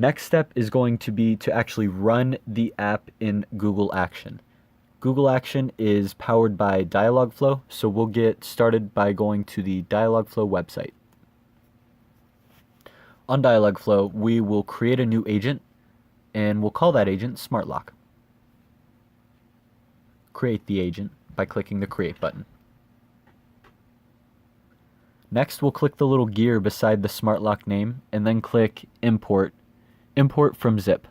Next step is going to be to actually run the app in Google Action. Google Action is powered by Dialogflow, so we'll get started by going to the Dialogflow website. On Dialogflow, we will create a new agent, and we'll call that agent SmartLock. Create the agent by clicking the Create button. Next, we'll click the little gear beside the SmartLock name, and then click Import from zip.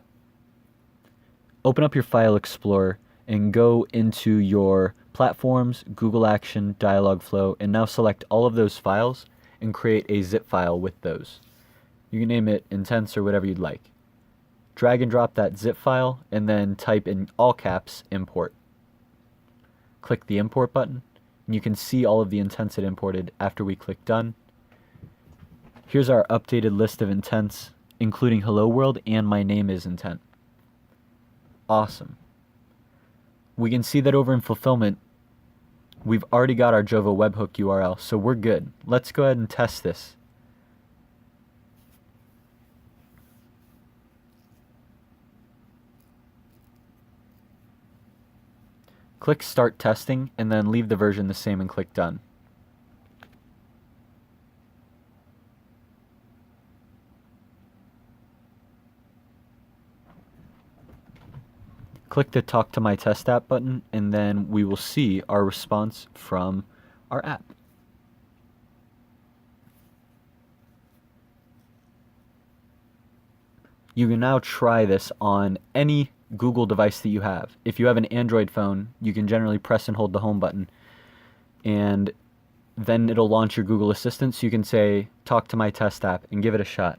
Open up your File Explorer and go into your Platforms, Google Action, Dialogflow, and now select all of those files and create a zip file with those. You can name it Intents or whatever you'd like. Drag and drop that zip file and then type in all caps import. Click the import button and you can see all of the intents it imported after we click done. Here's our updated list of intents, including hello world and my name is intent. Awesome. We can see that over in fulfillment, we've already got our Jovo webhook URL, so we're good. Let's go ahead and test this. Click Start Testing and then leave the version the same and click Done. Click the Talk to My Test App button and then we will see our response from our app. You can now try this on any Google device that you have. If you have an Android phone, you can generally press and hold the home button and then it'll launch your Google Assistant, so you can say talk to my test app and give it a shot.